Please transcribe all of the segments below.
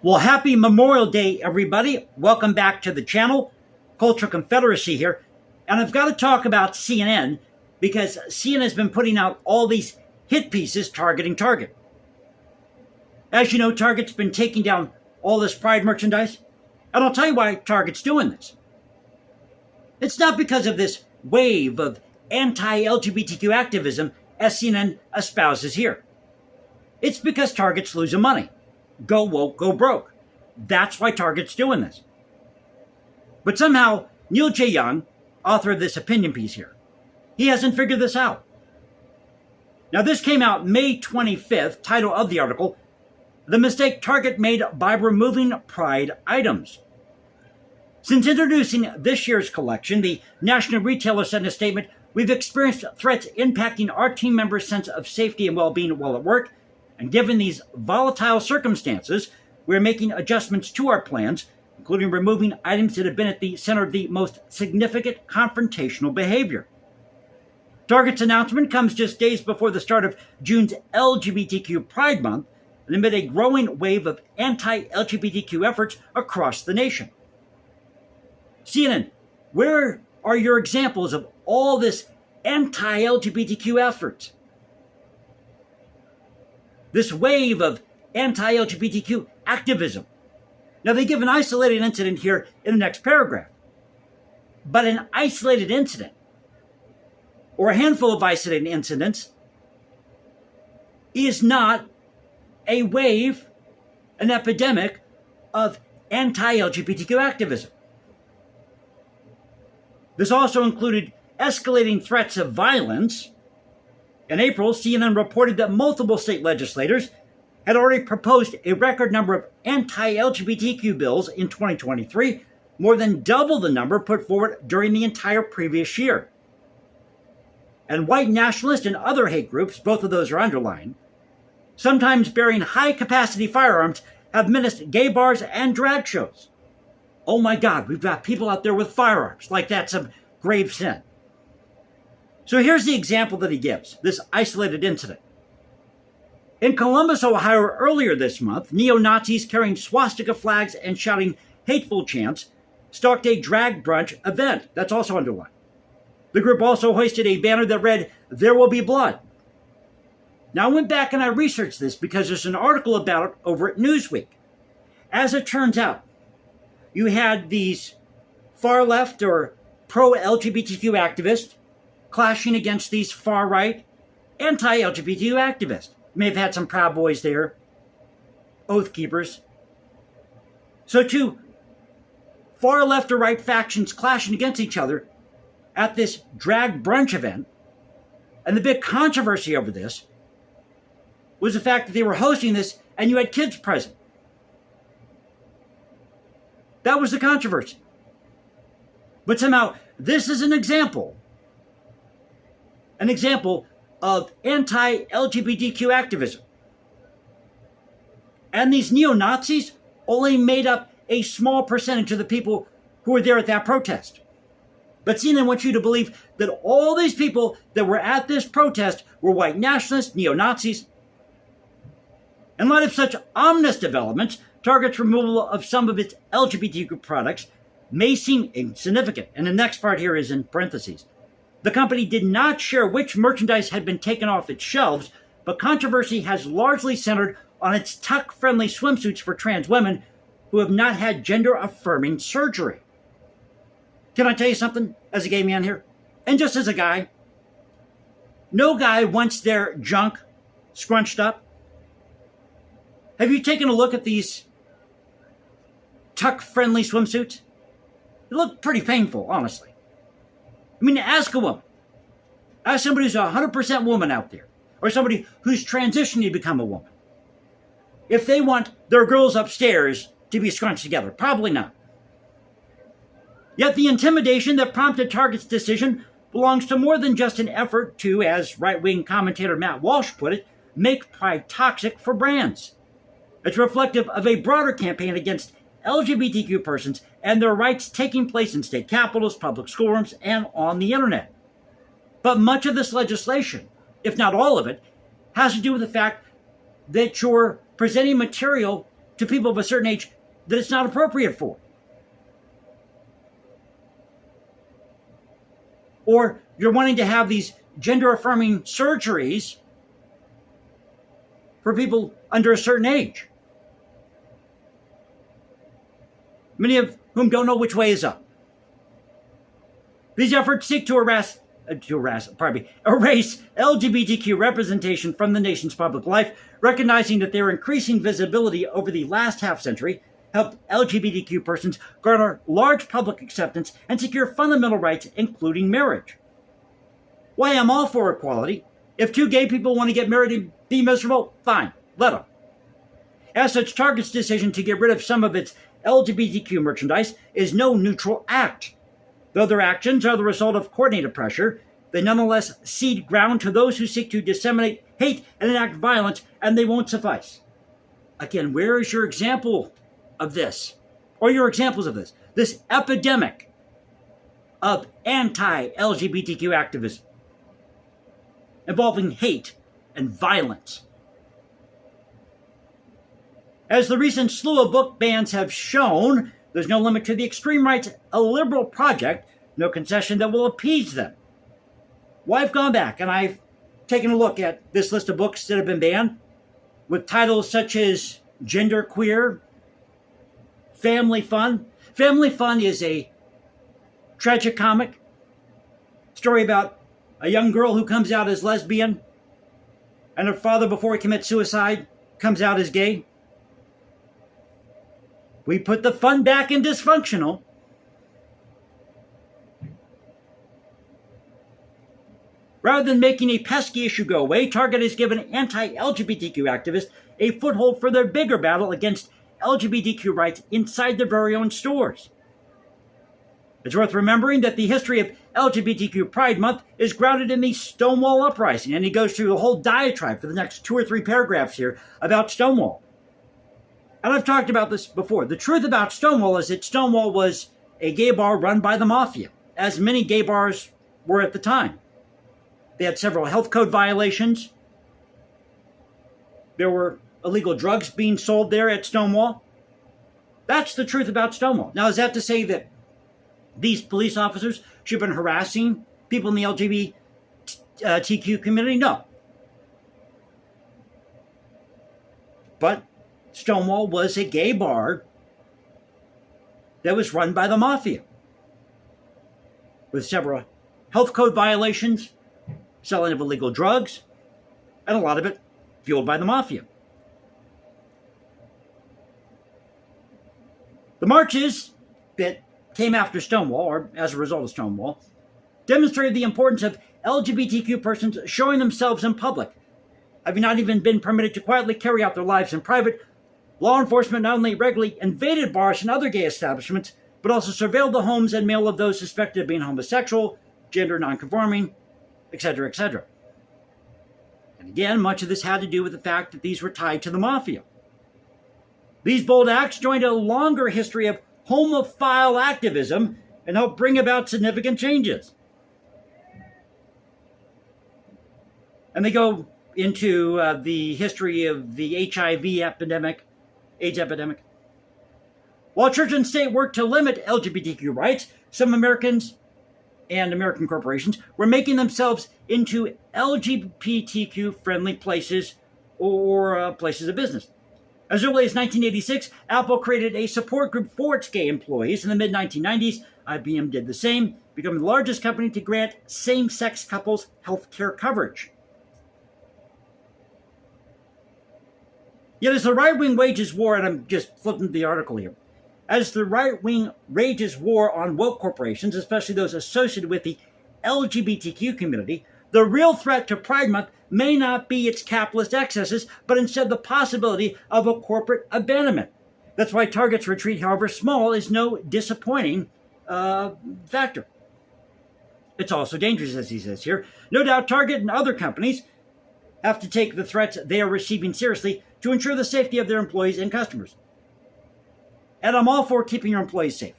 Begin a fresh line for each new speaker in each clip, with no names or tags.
Well, happy Memorial Day, everybody. Welcome back to the channel. Culture Confederacy here. And I've got to talk about CNN because CNN has been putting out all these hit pieces targeting Target. As you know, Target's been taking down all this Pride merchandise. And I'll tell you why Target's doing this. It's not because of this wave of anti-LGBTQ activism as CNN espouses here. It's because Target's losing money. Go woke, go broke. That's why Target's doing this. But somehow, Neil J. Young, author of this opinion piece here, he hasn't figured this out. Now, this came out May 25th, title of the article, The Mistake Target Made by Removing Pride Items. Since introducing this year's collection, the national retailer said in a statement, "We've experienced threats impacting our team members' sense of safety and well-being while at work. And given these volatile circumstances, we're making adjustments to our plans, including removing items that have been at the center of the most significant confrontational behavior." Target's announcement comes just days before the start of June's LGBTQ Pride Month and amid a growing wave of anti-LGBTQ efforts across the nation. CNN, where are your examples of all this anti-LGBTQ efforts? This wave of anti-LGBTQ activism. Now, they give an isolated incident here in the next paragraph. But an isolated incident, or a handful of isolated incidents, is not a wave, an epidemic of anti-LGBTQ activism. This also included escalating threats of violence. In April, CNN reported that multiple state legislators had already proposed a record number of anti-LGBTQ bills in 2023, more than double the number put forward during the entire previous year. And white nationalists and other hate groups, both of those are underlined, sometimes bearing high-capacity firearms, have menaced gay bars and drag shows. Oh my God, we've got people out there with firearms, like that's a grave sin. So here's the example that he gives, this isolated incident. In Columbus, Ohio, earlier this month, neo-Nazis carrying swastika flags and shouting hateful chants stalked a drag brunch event. That's also underlined. The group also hoisted a banner that read, "There will be blood." Now, I went back and I researched this because there's an article about it over at Newsweek. As it turns out, you had these far left or pro-LGBTQ activists clashing against these far-right anti-LGBTQ activists. May have had some Proud Boys there, Oath Keepers. So two far left or right factions clashing against each other at this drag brunch event. And the big controversy over this was the fact that they were hosting this and you had kids present. That was the controversy. But somehow, this is an example of anti-LGBTQ activism. And these neo-Nazis only made up a small percentage of the people who were there at that protest. But CNN wants you to believe that all these people that were at this protest were white nationalists, neo-Nazis. In light of such ominous developments, Target's removal of some of its LGBTQ products may seem insignificant. And the next part here is in parentheses. The company did not share which merchandise had been taken off its shelves, but controversy has largely centered on its tuck-friendly swimsuits for trans women who have not had gender-affirming surgery. Can I tell you something as a gay man here? And just as a guy, no guy wants their junk scrunched up. Have you taken a look at these tuck-friendly swimsuits? They look pretty painful, honestly. I mean, ask a woman. Ask somebody who's 100% woman out there, or somebody who's transitioning to become a woman, if they want their girls upstairs to be scrunched together. Probably not. Yet the intimidation that prompted Target's decision belongs to more than just an effort to, as right-wing commentator Matt Walsh put it, make pride toxic for brands. It's reflective of a broader campaign against LGBTQ persons and their rights taking place in state capitals, public schoolrooms, and on the internet. But much of this legislation, if not all of it, has to do with the fact that you're presenting material to people of a certain age that it's not appropriate for. Or you're wanting to have these gender-affirming surgeries for people under a certain age, many of whom don't know which way is up. These efforts seek to erase LGBTQ representation from the nation's public life, recognizing that their increasing visibility over the last half-century helped LGBTQ persons garner large public acceptance and secure fundamental rights, including marriage. Why I'm all for equality. If two gay people want to get married and be miserable, fine, let them. As such, Target's decision to get rid of some of its LGBTQ merchandise is no neutral act. Though their actions are the result of coordinated pressure, they nonetheless cede ground to those who seek to disseminate hate and enact violence, and they won't suffice. Again, where is your example of this? Or your examples of this? This epidemic of anti-LGBTQ activism involving hate and violence. As the recent slew of book bans have shown, there's no limit to the extreme right's illiberal project, no concession that will appease them. Well, I've gone back and I've taken a look at this list of books that have been banned with titles such as Genderqueer, Family Fun. Family Fun is a tragicomic story about a young girl who comes out as lesbian and her father, before he commits suicide, comes out as gay. We put the fun back in dysfunctional. Rather than making a pesky issue go away, Target has given anti-LGBTQ activists a foothold for their bigger battle against LGBTQ rights inside their very own stores. It's worth remembering that the history of LGBTQ Pride Month is grounded in the Stonewall Uprising, and he goes through the whole diatribe for the next 2 or 3 paragraphs here about Stonewall. And I've talked about this before. The truth about Stonewall is that Stonewall was a gay bar run by the mafia, as many gay bars were at the time. They had several health code violations. There were illegal drugs being sold there at Stonewall. That's the truth about Stonewall. Now, is that to say that these police officers should have been harassing people in the LGBTQ community? No. But Stonewall was a gay bar that was run by the mafia, with several health code violations, selling of illegal drugs, and a lot of it fueled by the mafia. The marches that came after Stonewall, or as a result of Stonewall, demonstrated the importance of LGBTQ persons showing themselves in public. Having not even been permitted to quietly carry out their lives in private, law enforcement not only regularly invaded bars and other gay establishments, but also surveilled the homes and mail of those suspected of being homosexual, gender nonconforming, etc., etc. And again, much of this had to do with the fact that these were tied to the mafia. These bold acts joined a longer history of homophile activism and helped bring about significant changes. And they go into the history of the HIV epidemic, AIDS epidemic. While church and state worked to limit LGBTQ rights, some Americans and American corporations were making themselves into LGBTQ-friendly places or places of business. As early as 1986, Apple created a support group for its gay employees. In the mid-1990s, IBM did the same, becoming the largest company to grant same-sex couples health care coverage. Yet as the right-wing wages war, and I'm just flipping the article here, as the right-wing wages war on woke corporations, especially those associated with the LGBTQ community, the real threat to Pride Month may not be its capitalist excesses, but instead the possibility of a corporate abandonment. That's why Target's retreat, however small, is no disappointing factor. It's also dangerous, as he says here. No doubt Target and other companies have to take the threats they are receiving seriously to ensure the safety of their employees and customers. And I'm all for keeping your employees safe.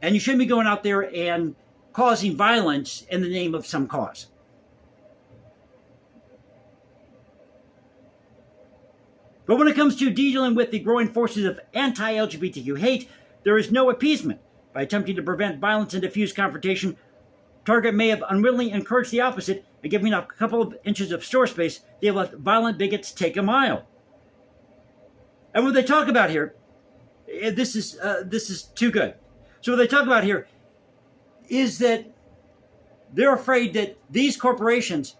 And you shouldn't be going out there and causing violence in the name of some cause. But when it comes to dealing with the growing forces of anti-LGBTQ hate, there is no appeasement. By attempting to prevent violence and diffuse confrontation, Target may have unwittingly encouraged the opposite, and giving up a couple of inches of store space, they have let violent bigots take a mile. And what they talk about here, this is too good. So what they talk about here is that they're afraid that these corporations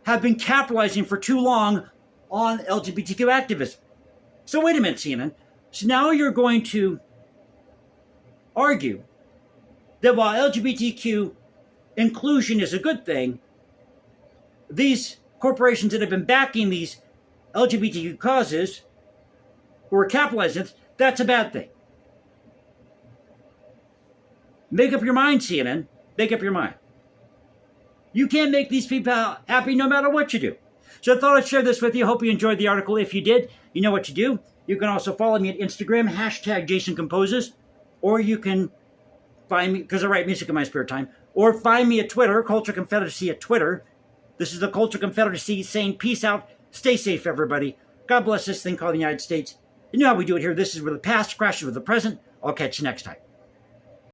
have been capitalizing for too long on LGBTQ activism. So wait a minute, CNN. So now you're going to argue that while LGBTQ inclusion is a good thing, these corporations that have been backing these LGBTQ causes, who are capitalizing, that's a bad thing. Make up your mind, CNN. Make up your mind. You can't make these people happy no matter what you do. So I thought I'd share this with you. Hope you enjoyed the article. If you did, you know what to do. You can also follow me at Instagram, #JasonComposes, or you can find me, because I write music in my spare time, or find me at Twitter, Culture Confederacy at Twitter. This is the Culture Confederacy saying peace out. Stay safe, everybody. God bless this thing called the United States. You know how we do it here. This is where the past crashes with the present. I'll catch you next time.